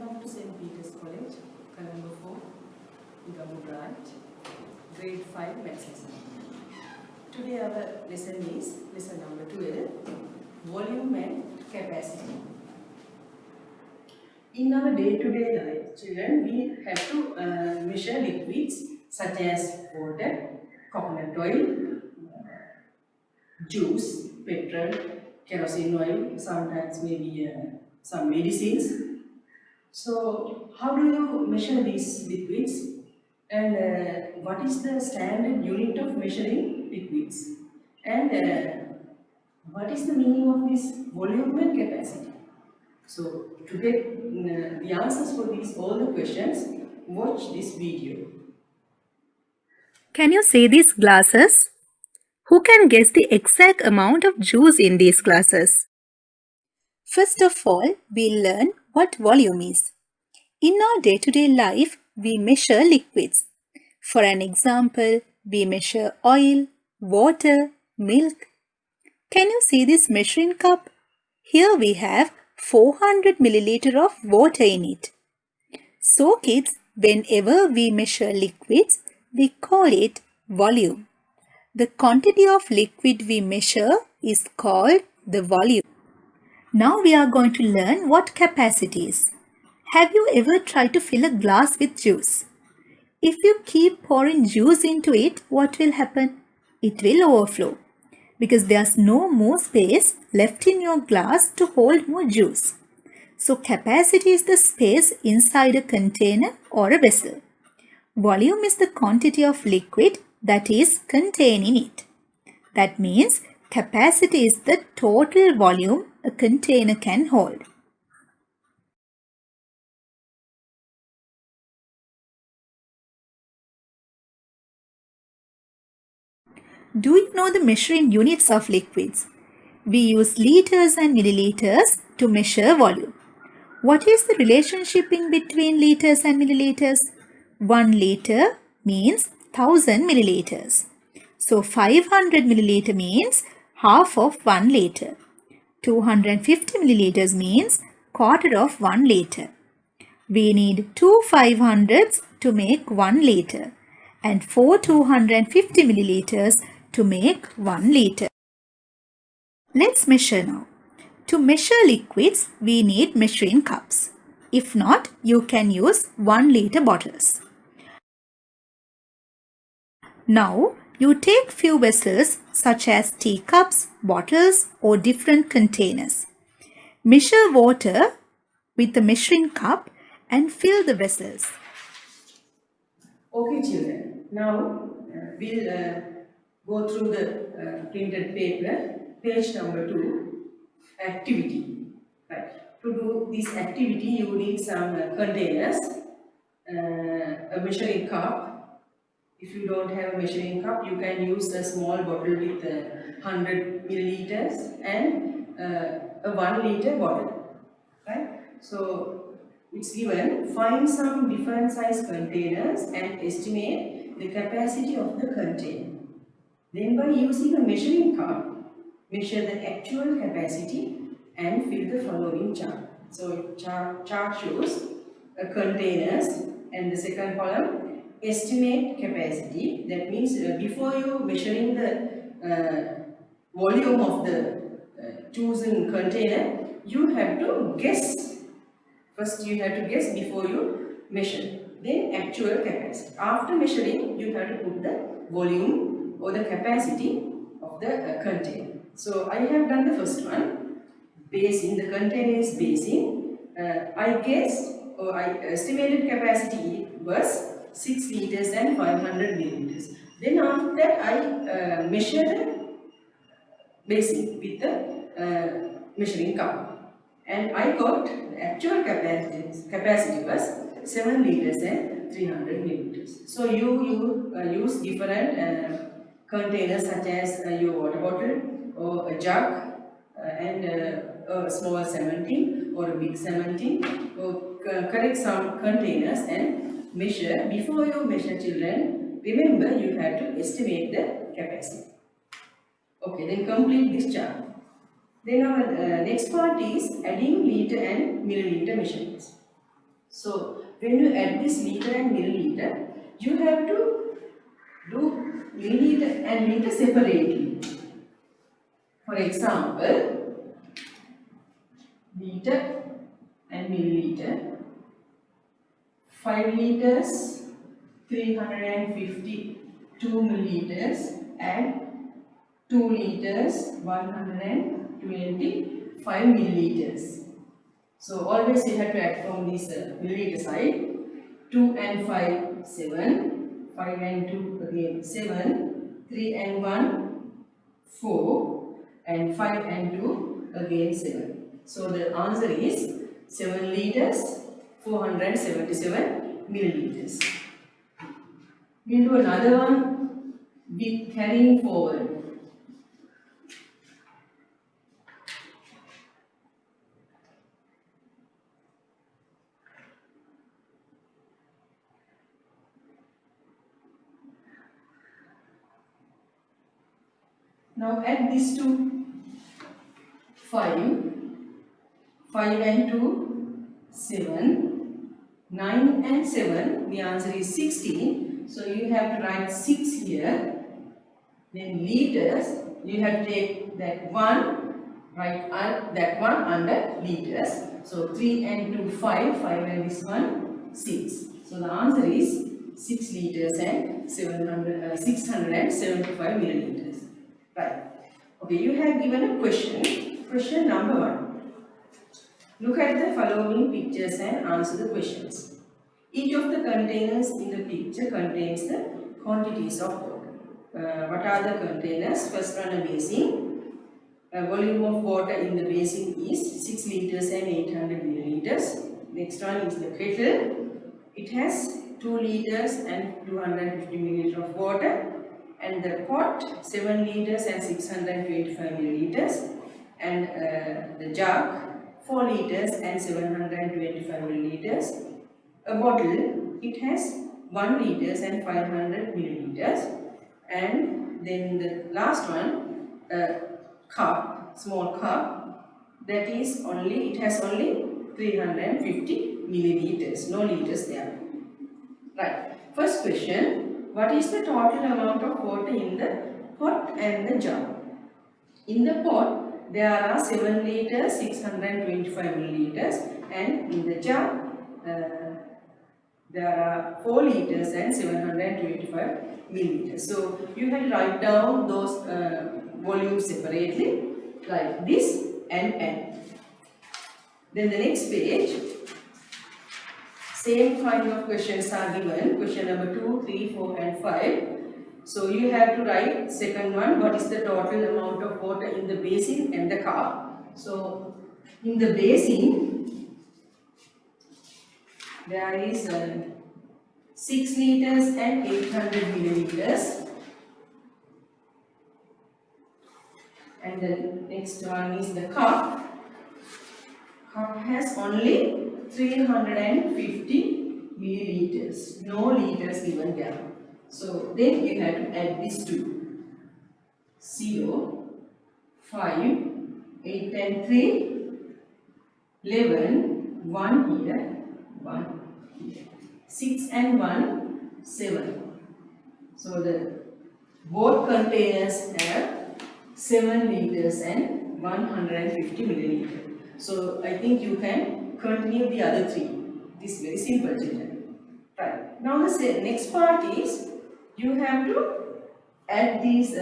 Welcome to St. Peter's College, Colombo 4, Gamu branch, grade 5 maths lesson. Today our lesson is lesson number 12, volume and capacity. In our day-to-day life, children, we have to measure liquids such as water, coconut oil, juice, petrol, kerosene oil, sometimes maybe some medicines. So, how do you measure these liquids? And what is the standard unit of measuring liquids? And what is the meaning of this volume and capacity? So, to get the answers for all the questions, watch this video. Can you see these glasses? Who can guess the exact amount of juice in these glasses? First of all, we'll learn what volume is. In our day-to-day life, we measure liquids. For an example, we measure oil, water, milk. Can you see this measuring cup? Here we have 400 milliliter of water in it. So kids, whenever we measure liquids, we call it volume. The quantity of liquid we measure is called the volume. Now we are going to learn what capacity is. Have you ever tried to fill a glass with juice? If you keep pouring juice into it, what will happen? It will overflow because there's no more space left in your glass to hold more juice. So capacity is the space inside a container or a vessel. Volume is the quantity of liquid that is contained in it. That means capacity is the total volume a container can hold. Do you know the measuring units of liquids? We use liters and milliliters to measure volume. What is the relationship in between liters and milliliters? 1 liter means 1000 milliliters. So 500 milliliter means half of 1 liter. 250 milliliters means quarter of 1 liter. We need 2 500s to make 1 liter and 4 250 milliliters to make 1 liter. Let's measure now. To measure liquids, we need measuring cups. If not, you can use 1 liter bottles. Now, you take few vessels such as teacups, bottles or different containers. Measure water with the measuring cup and fill the vessels. Okay, children. Now we'll go through the printed paper, page number 2, activity. Right. To do this activity, you need some containers, a measuring cup. If you don't have a measuring cup, you can use a small bottle with 100 milliliters and a 1 liter bottle. Right? So it's given, find some different size containers and estimate the capacity of the container. Then by using a measuring cup, measure the actual capacity and fill the following chart. So chart shows containers, and the second column estimate capacity. That means before you measuring the volume of the chosen container, you have to guess. First you have to guess before you measure. Then actual capacity. After measuring, you have to put the volume or the capacity of the container. So I have done the first one. Basin, the container is basin. I guessed or I estimated capacity was 6 liters and 500 milliliters. Then after that I measured the basin with the measuring cup, and I got the actual capacity was 7 liters and 300 milliliters. So you use different containers such as your water bottle or a jug and a small cementing or a big cementing, or correct some containers and measure. Before you measure, children, remember you have to estimate the capacity. Okay, then complete this chart. Then our next part is adding liter and milliliter measurements. So when you add this liter and milliliter, you have to do milliliter and liter separately. For example, liter and milliliter, 5 liters, 352 milliliters and 2 liters, 125 milliliters. So always you have to add from this milliliter side. 2 and 5, 7, 5 and 2 again 7, 3 and 1, 4 and 5 and 2 again 7. So the answer is 7 liters, 477 milliliters. We'll do another one with carrying forward. Now add these two. 5 and 2, 7, 9 and 7, the answer is 16. So you have to write 6 here. Then liters, you have to take that one, write that one under liters. So 3 and 2, 5, 5 and this one, 6. So the answer is 6 liters and 675 milliliters. Right. Okay, you have given a question. Question number 1. Look at the following pictures and answer the questions. Each of the containers in the picture contains the quantities of water. What are the containers? First one, a basin. Volume of water in the basin is 6 liters and 800 milliliters. Next one is the kettle. It has 2 liters and 250 milliliters of water. And the pot, 7 liters and 625 milliliters. And the jug, 4 liters and 725 milliliters. A bottle, it has 1 liters and 500 milliliters. And then the last one, a cup, small cup, that is only, it has only 350 milliliters, no liters there. Right. First question, what is the total amount of water in the pot and the jar? In the pot, there are 7 liters, 625 milliliters, and in the jar, there are 4 liters and 725 milliliters. So you can write down those volumes separately, like this and N. Then the next page, same kind of questions are given, question number 2, 3, 4 and 5. So you have to write second one, what is the total amount of water in the basin and the cup. So in the basin, there is 6 liters and 800 milliliters. And the next one is the cup. Cup has only 350 milliliters, no liters given there. So then you have to add these two. 0, 5, 8 and 3, 11, 1 here, 1 here. 6 and 1, 7. So the both containers have 7 liters and 150 milliliters. So I think you can continue the other three. This is very simple, children. Right. Now the next part is you have to add these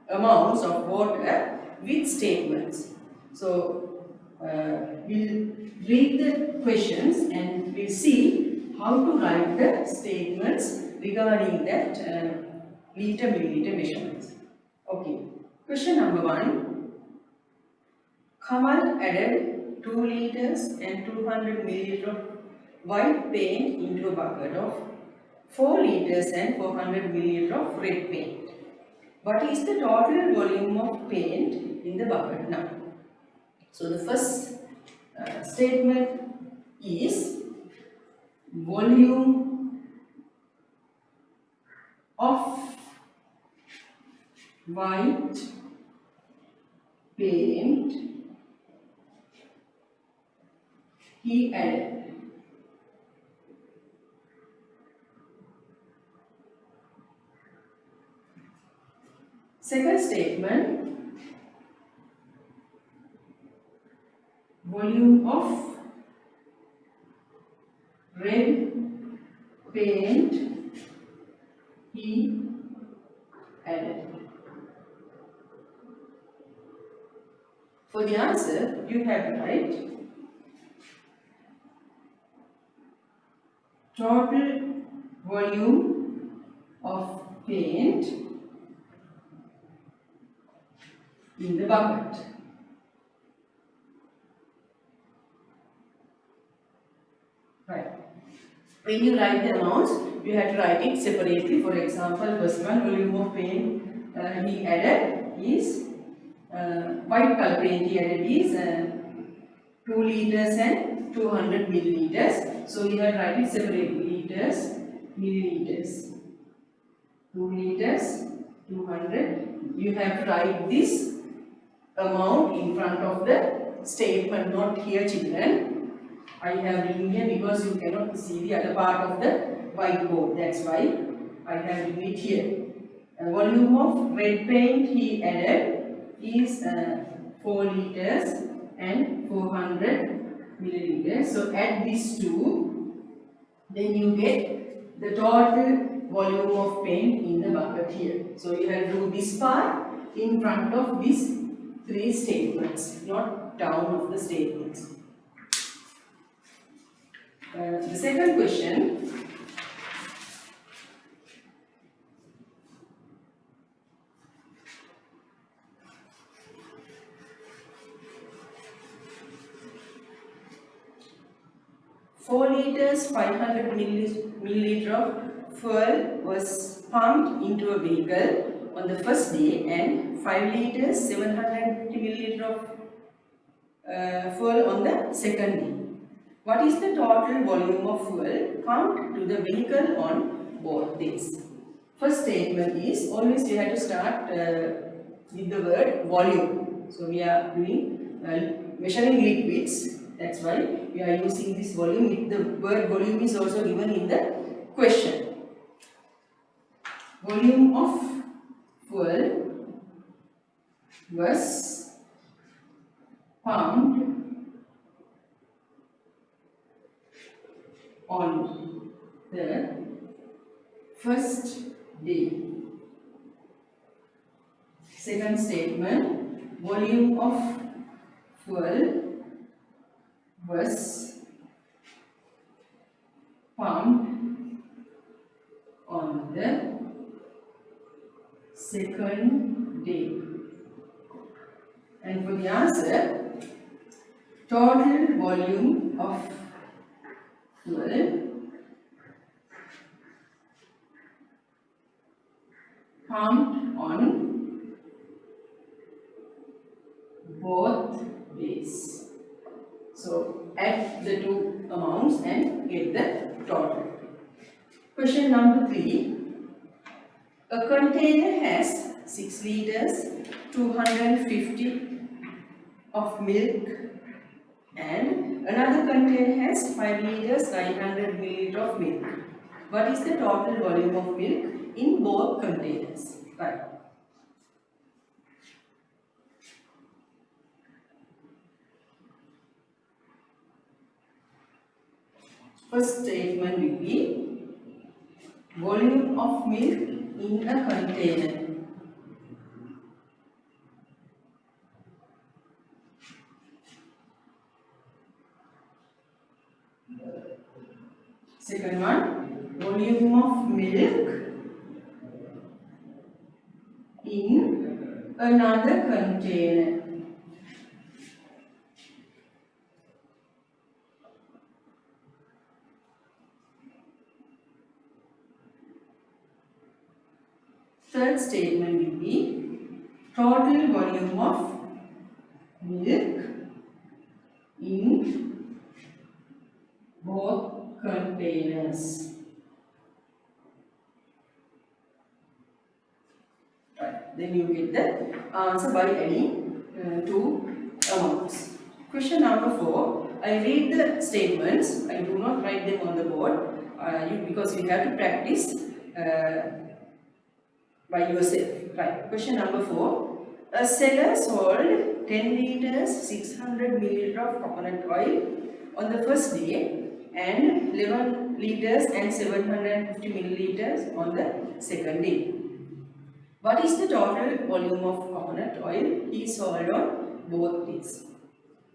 amounts of water with statements. So we'll read the questions and we'll see how to write the statements regarding that liter milliliter measurements. Okay. Question number 1. Kamal added 2 liters and 200 milliliters of white paint into a bucket of 4 liters and 400 milliliters of red paint. What is the total volume of paint in the bucket now? So the first statement is volume of white paint he added. Second statement, volume of red paint he added. For the answer, you have to write total volume of paint in the bucket. Right. When you write the amounts, you have to write it separately. For example, first one, volume of paint he added is white color paint he added is 2 liters and 200 milliliters. So you have to write it separately, liters, milliliters. 2 liters, 200. You have to write this amount in front of the statement, not here children. I have written here because you cannot see the other part of the whiteboard. That's why I have written it here. Volume of red paint he added is 4 liters and 400 milliliters. So add these two, then you get the total volume of paint in the bucket here. So you have to do this part in front of these 3 statements, not down of the statements. The second question, "4 liters 500 milliliter of fuel was pumped into a vehicle on the first day and 5 liters 750 milliliter of fuel on the second day. What is the total volume of fuel pumped to the vehicle on both days?" First statement is, always you have to start with the word volume. So we are doing measuring liquids. That's why we are using this volume. With the word volume is also given in the question. Volume of fuel was pumped on the first day. Second statement, volume of fuel was pumped on the second day. And for the answer, total volume of fuel pumped on both days. So add the two amounts and get the total. Question number 3. A container has 6 liters, 250 of milk, and another container has 5 liters, 900 milliliters of milk. What is the total volume of milk in both containers? Right. First statement will be volume of milk in a container. Second one, volume of milk in another container. Third statement will be total volume of milk in both containers. Right. Then you get the answer by adding two amounts. Question number 4. I read the statements. I do not write them on the board because you have to practice by yourself. Right. Question number 4. A seller sold 10 liters 600 milliliters of coconut oil on the first day and 11 liters and 750 milliliters on the second day. What is the total volume of coconut oil he sold on both days?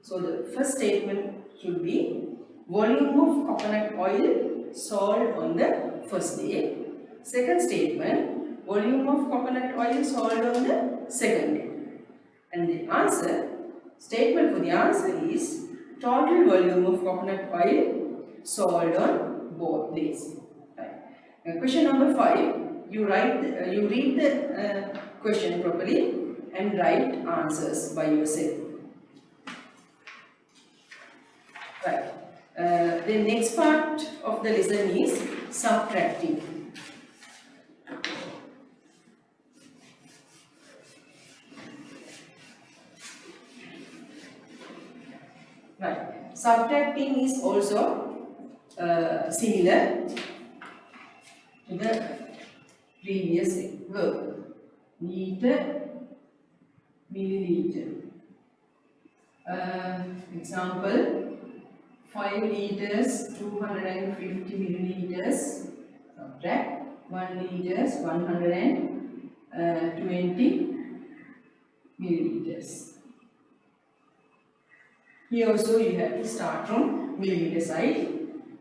So the first statement should be volume of coconut oil sold on the first day. Second statement, volume of coconut oil sold on the second day. And the answer, statement for the answer is total volume of coconut oil sold on both days. Right. Now, question number 5. You read the question properly and write answers by yourself. Right. The next part of the lesson is subtracting. Right. Subtracting is also similar to the previous verb. Liter, milliliter. Example, 5 liters, 250 milliliters. Subtract 1 liters, 120 milliliters. Here also you have to start from milliliter side.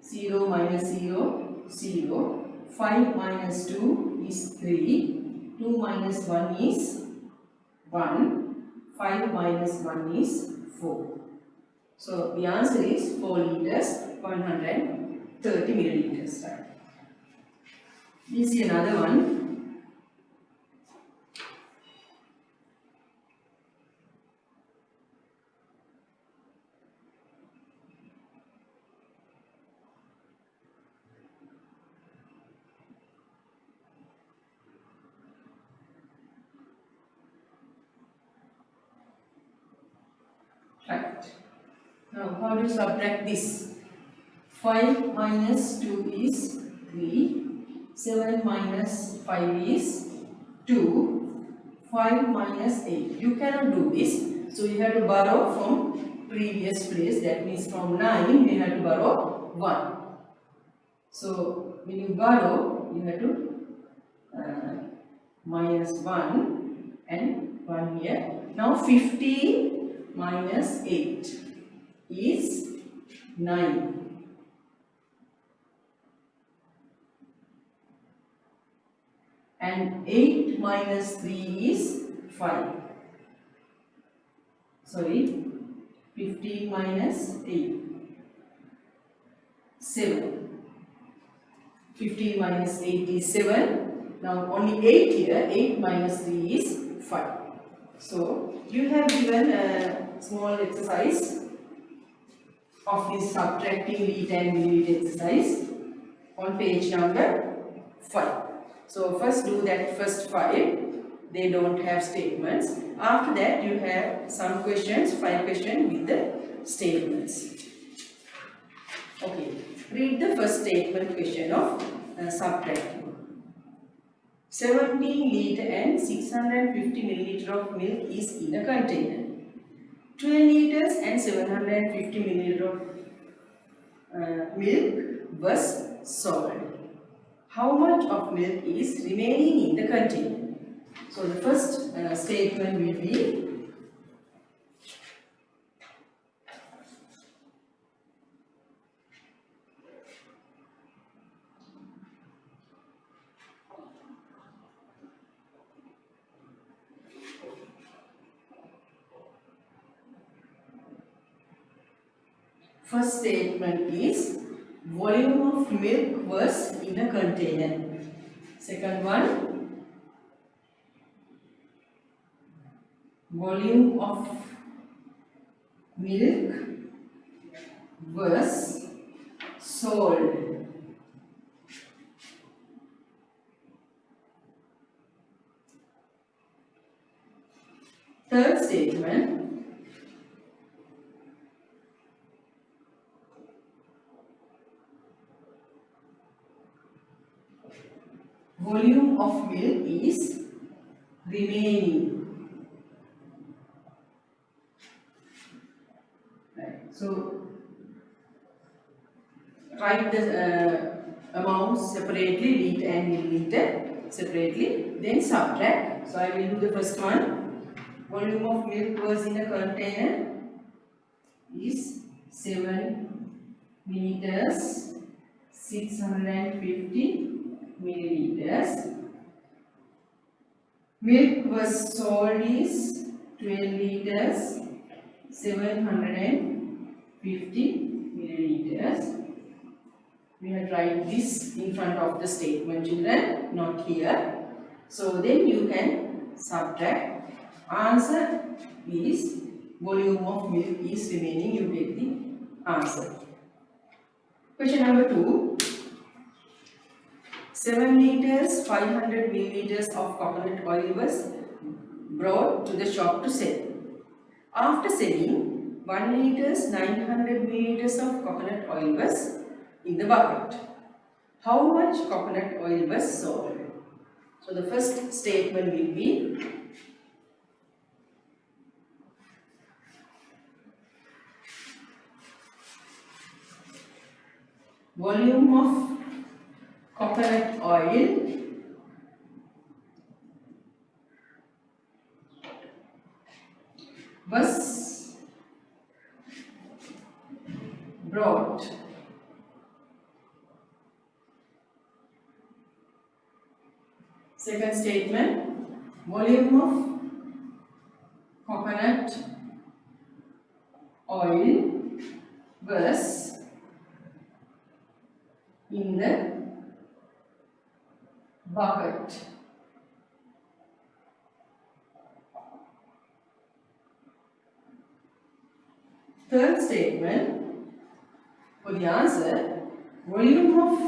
0 minus 0, 0. 5 minus 2 is 3. 2 minus 1 is 1. 5 minus 1 is 4. So the answer is 4 liters, 130 milliliters. Right. We see another one. Right. Now, how to subtract this? 5 minus 2 is 3. 7 minus 5 is 2. 5 minus 8. You cannot do this. So, you have to borrow from previous place. That means from 9, you have to borrow 1. So, when you borrow, you have to minus 1 and 1 here. Now, 15 minus 8 is 9. And 8 minus 3 is 5. Sorry, 15 minus 8. 7. 15 minus 8 is 7. Now only 8 here, 8 minus 3 is 5. So, you have given a small exercise of this subtracting liter and milliliter exercise on page number 5. So, first do that first 5. They don't have statements. After that, you have some questions, 5 questions with the statements. Okay, read the first statement question of subtracting. 17 liter and 650 milliliter of milk is in a container. 12 liters and 750 milliliter of milk was sold. How much of milk is remaining in the container? So the first statement will be first statement is volume of milk was in a container. Second one, volume of milk was sold. Third statement, volume of milk is remaining. Right. So write the amounts separately, litre and milliliter separately, then subtract. So I will do the first one. Volume of milk was in a container is 7 liters, 650 milliliters. Milk was sold is 12 liters, 750 milliliters. We have write this in front of the statement, children, not here. So then you can subtract. Answer is volume of milk is remaining. You get the answer. Question number 2. 7 liters 500 milliliters of coconut oil was brought to the shop to sell. After selling, 1 liters 900 milliliters of coconut oil was in the bucket. How much coconut oil was sold? So the first statement will be volume of coconut oil was brought. Second statement, volume of coconut oil was in the bucket. Third statement, for the answer, volume of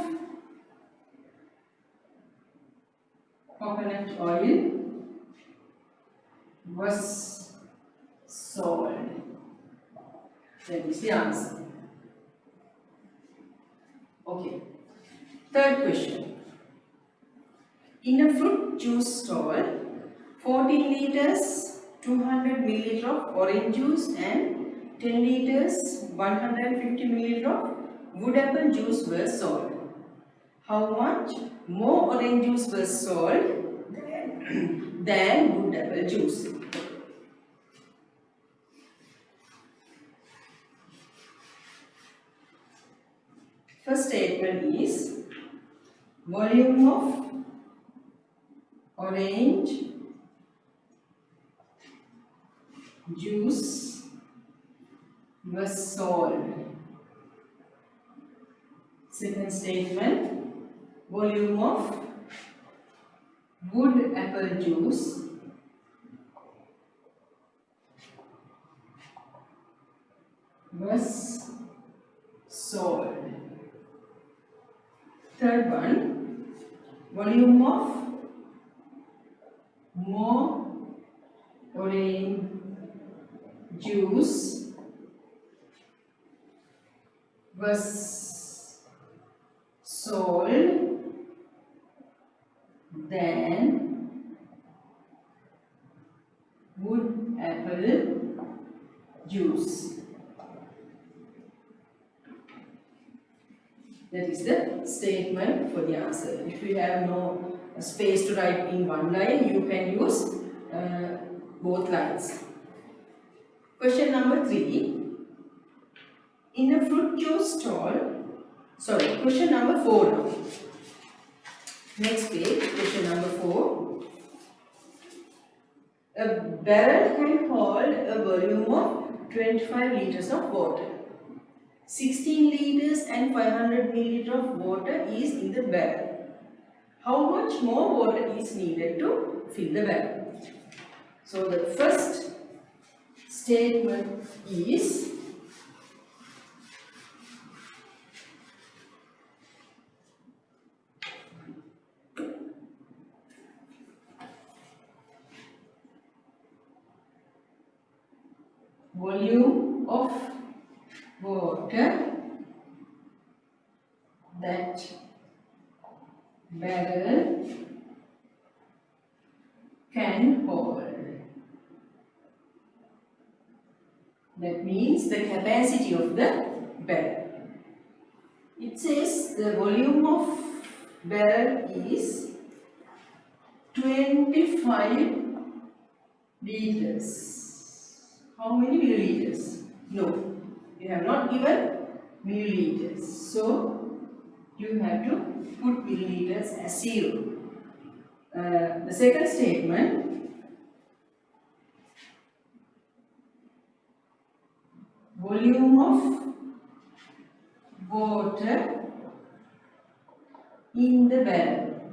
coconut oil was sold. That is the answer. Okay. Third question. In a fruit juice stall, 14 liters 200 milliliters of orange juice and 10 liters 150 milliliters of wood apple juice were sold. How much more orange juice was sold than wood apple juice? First statement is volume of orange juice was sold. Second statement, volume of wood apple juice was sold. Third one, volume of more orange juice was sold than wood apple juice. That is the statement for the answer. If you have no space to write in one line, you can use both lines. Question number 3. In a fruit juice stall, question number 4 now. Next page, question number 4. A barrel can hold a volume of 25 liters of water. 16 liters and 500 milliliters of water is in the barrel. How much more water is needed to fill the barrel? So the first statement is volume of water that barrel can hold. That means the capacity of the barrel. It says the volume of barrel is 25 liters. How many milliliters? No, you have not given milliliters. So you have to put milliliters as 0. The second statement, volume of water in the barrel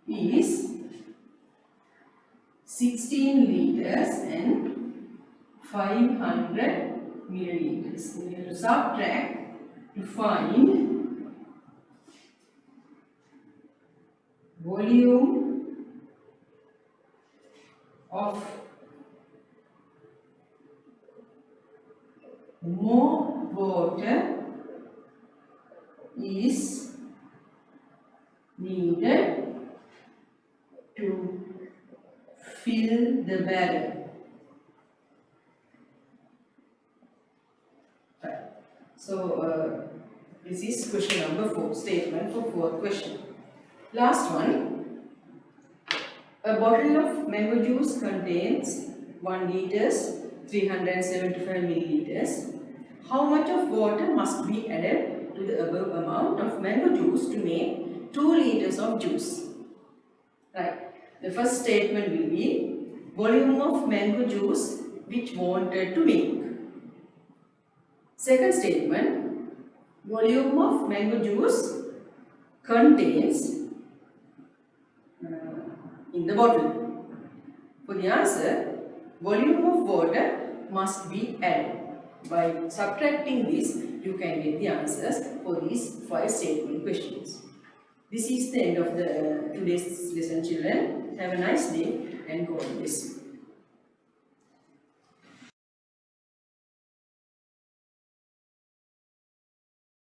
is 16 liters and 500 milliliters. We have to subtract to find volume of more water is needed to fill the barrel. Right. So this is question number 4, statement for 4th question. Last one. A bottle of mango juice contains 1 liters 375 milliliters. How much of water must be added to the above amount of mango juice to make 2 liters of juice? Right. The first statement will be volume of mango juice which wanted to make. Second statement, volume of mango juice contains in the bottle. For the answer, volume of water must be added. By subtracting this, you can get the answers for these 5 statement questions. This is the end of the today's lesson, children. Have a nice day and God bless you.